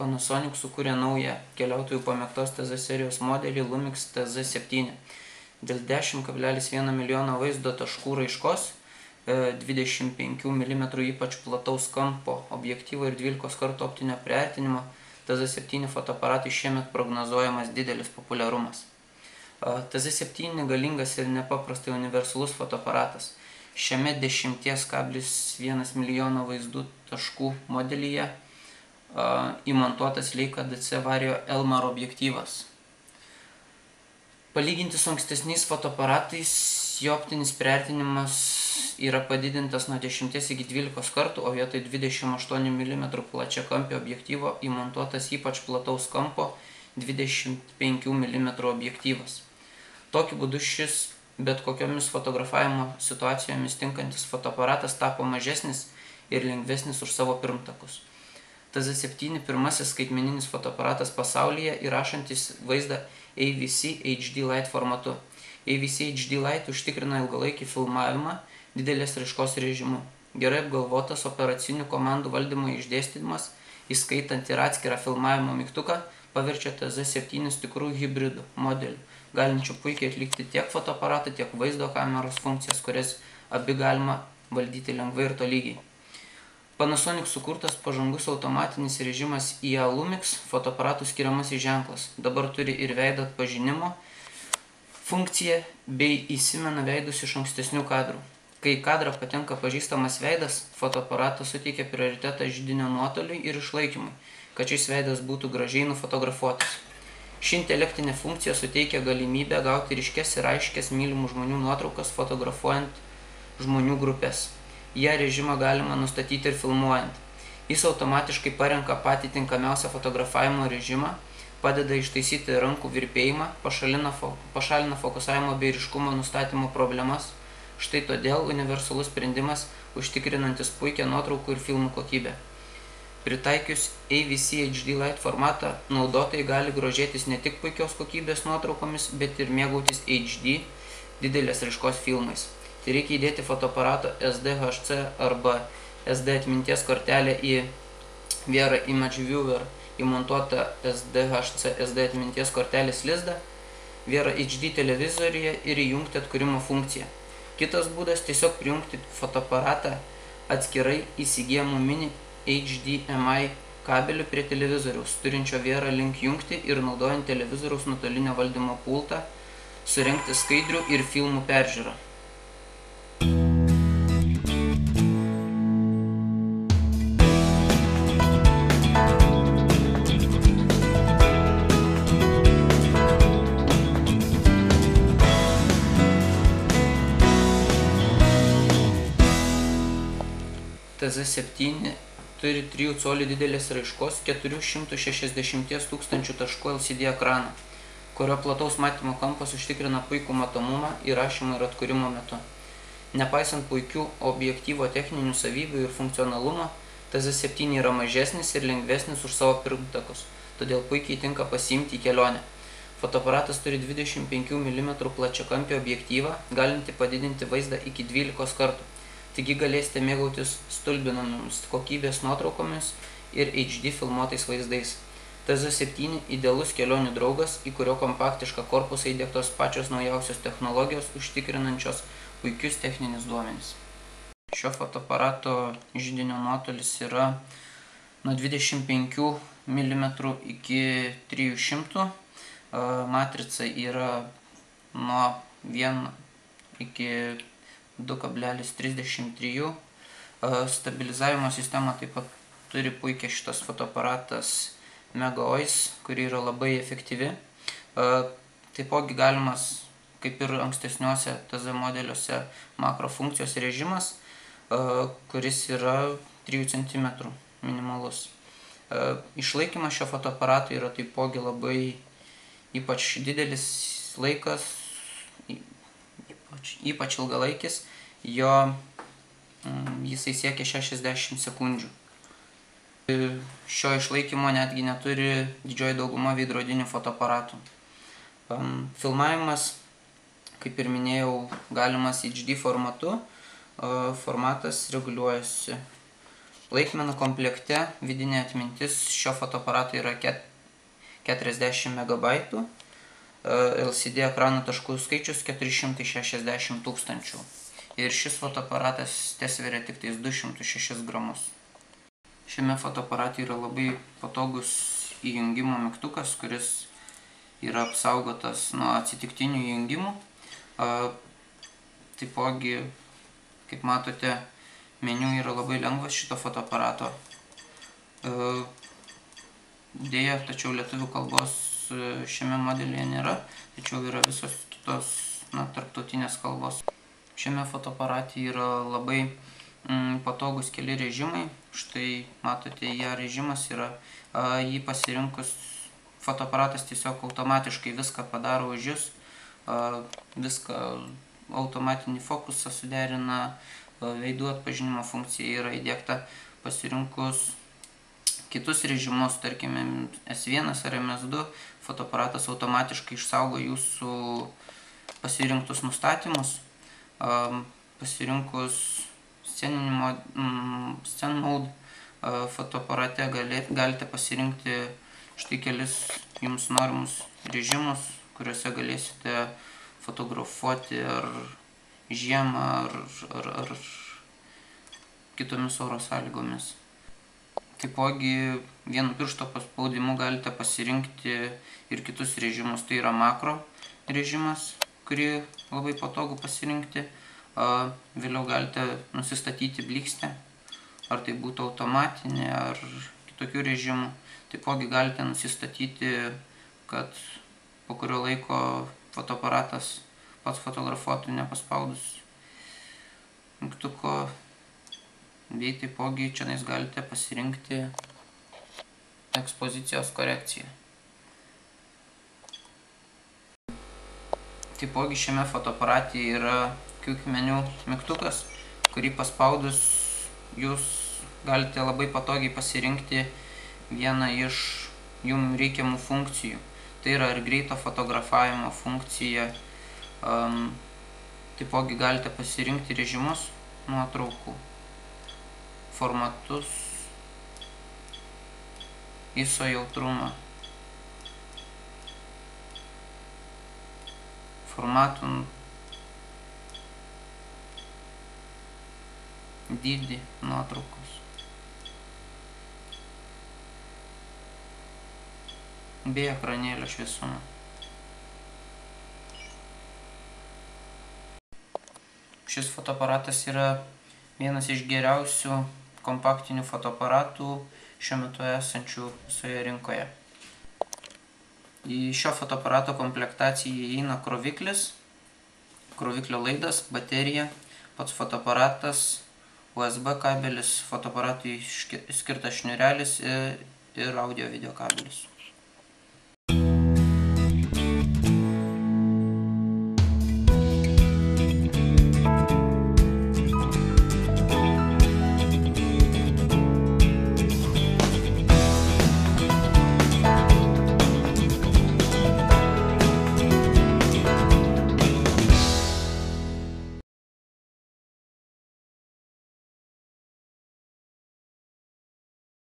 Panasonic sukūrė naują keliautojų pamėgtos TZ serijos modelį Lumix TZ7. Dėl 10,1 milijono vaizdo taškų raiškos, 25 mm ypač plataus kampo objektyvo ir 12 kartų optinio priartinimo, TZ7 fotoaparatai šiemet prognozuojamas didelis populiarumas. TZ7 galingas ir nepaprastai universalus fotoaparatas. Šiame 10,1 milijono vaizdų taškų modelyje įmontuotas Leica DC Vario Elmar objektyvas. Palyginti su ankstesniais fotoaparatais, jo optinis priartinimas yra padidintas nuo 10 iki 12 kartų, o vietoj 28 mm plačiakampio objektyvo įmontuotas ypač plataus kampo 25 mm objektyvas. Tokiu būdu šis bet kokiomis fotografavimo situacijomis tinkantis fotoaparatas tapo mažesnis ir lengvesnis už savo pirmtakus. TZ7 pirmasis skaitmeninis fotoaparatas pasaulyje įrašantis vaizdą AVC HD Lite formatu. AVC HD Lite užtikrina ilgalaikį filmavimą didelės raiškos režimu. Gerai apgalvotas operacinių komandų valdymo išdėstymas, įskaitant ir atskirą filmavimo mygtuką, paverčia TZ7 tikrų hibridų modelių, galinčių puikiai atlikti tiek fotoaparatą, tiek vaizdo kameros funkcijas, kurias abi galima valdyti lengvai ir tolygiai. Panasonic sukurtas pažangus automatinis režimas IA Lumix fotoaparatų skiriamasis ženklas. Dabar turi ir veido atpažinimo funkciją bei įsimena veidus iš ankstesnių kadrų. Kai į kadrą patenka pažįstamas veidas, fotoaparatas suteikia prioritetą židinio nuotoliui ir išlaikymui, kad šis veidas būtų gražiai nufotografuotas. Ši intelektinė funkcija suteikia galimybę gauti ryškes ir aiškes mylimų žmonių nuotraukas fotografuojant žmonių grupės. Ją režimą galima nustatyti ir filmuojant. Jis automatiškai parenka patį tinkamiausią fotografavimo režimą, padeda ištaisyti rankų virpėjimą, pašalina fokusavimo bei ryškumo nustatymo problemas. Štai todėl universalus sprendimas užtikrinantis puikią nuotraukų ir filmų kokybę. Pritaikius AVC HD Lite formatą, naudotojai gali grožėtis ne tik puikios kokybės nuotraukomis, bet ir mėgautis HD didelės raiškos filmais. Tai reikia įdėti fotoaparato SDHC arba SD atminties kortelę į Vera Image Viewer įmontuotą SDHC SD atminties kortelės lizdą, Vera HD televizoriuje ir įjungti atkūrimo funkciją. Kitas būdas tiesiog prijungti fotoaparatą atskirai įsigijamų mini HDMI kabelių prie televizoriaus, turinčio Vera Link jungti ir naudojant televizoriaus nuotolinio valdymo pultą surengti skaidrių ir filmų peržiūrą. TZ7 turi 3 colių didelės raiškos 460 000 taškų LCD ekraną, kurio plataus matymo kampas užtikrina puikų matomumą įrašymo ir atkūrimo metu. Nepaisant puikių objektyvo techninių savybių ir funkcionalumo, TZ7 yra mažesnis ir lengvesnis už savo pirmtakus, todėl puikiai tinka pasiimti į kelionę. Fotoaparatas turi 25 mm plačiakampį objektyvą, galinti padidinti vaizdą iki 12 kartų. Taigi galėsite mėgautis stulbinamomis kokybės nuotraukomis ir HD filmuotais vaizdais. TZ7 idealus kelionių draugas, į kurio kompaktišką korpusą įdiegtos pačios naujausios technologijos, užtikrinančios puikius techninius duomenis. Šio fotoaparato židinio nuotolis yra nuo 25 mm iki 300, matrica yra nuo 1 iki 2,33. Stabilizavimo sistema taip pat turi puikiai šitas fotoaparatas MegaOIS, kuri yra labai efektyvi. Taipogi galimas, kaip ir ankstesniuose TZ modeliuose, makro funkcijos režimas, kuris yra 3 cm minimalus. Išlaikymas šio fotoaparato yra taipogi labai ypač didelis laikas, ypač ilgalaikis, jisai siekia 60 sekundžių. Šio išlaikymo netgi neturi didžioji dauguma veidrodinių fotoaparatų. Filmavimas, kaip ir minėjau, galimas HD formatu. Formatas reguliuojasi Laikmenų komplekte vidinė atmintis šio fotoaparato yra 40 MB. LCD ekrano taškų skaičius 460 000. Ir šis fotoaparatas tesveria tik tais 206 gramus. Šiame fotoaparate yra labai patogus įjungimo mygtukas, kuris yra apsaugotas nuo atsitiktinių įjungimų. Taipogi, kaip matote, meniu yra labai lengvas šito fotoaparato. Deja, tačiau lietuvių kalbos šiame modelyje nėra, tačiau yra visos kitos tarptautinės kalbos. Šiame fotoaparate yra labai patogus keli režimai. Štai matote, režimas yra, jį pasirinkus fotoaparatas tiesiog automatiškai viską padaro už jūs, viską automatinį fokusą suderina, veidų atpažinimo funkcija yra įdiegta. Pasirinkus kitus režimus, tarkime S1 ar MS2, fotoaparatas automatiškai išsaugo jūsų pasirinktus nustatymus. Pasirinkus Scene Mode fotoaparate galite pasirinkti štai kelis jums norimus režimus, kuriuose galėsite fotografuoti ar žiemą, ar kitomis oro sąlygomis. Taipogi vienu piršto paspaudimu galite pasirinkti ir kitus režimus. Tai yra makro režimas, kurį labai patogu pasirinkti. Vėliau galite nusistatyti blyksnę, ar tai būtų automatinė, ar kitokių režimų. Taipogi galite nusistatyti, kad po kurio laiko fotoaparatas pats fotografuotų nepaspaudus mygtuko. Bei taipogi čia galite pasirinkti ekspozicijos korekciją. Taipogi šiame fotoaparate yra Quick Menu mygtukas, kurį paspaudus jūs galite labai patogiai pasirinkti vieną iš jums reikiamų funkcijų. Tai yra ir greito fotografavimo funkcija. Taipogi galite pasirinkti režimus, nuotraukų, formatus, ISO jautrumą, formatų dydį nuotraukos, bei ekranėlio šviesumą. Šis fotoaparatas yra vienas iš geriausių kompaktinių fotoaparatų šiuo metu esančių visoje rinkoje. Į šio fotoaparato komplektaciją įeina kroviklis, kroviklio laidas, baterija, pats fotoaparatas, USB kabelis, fotoaparatui skirtas šniurelis ir audio video kabelis.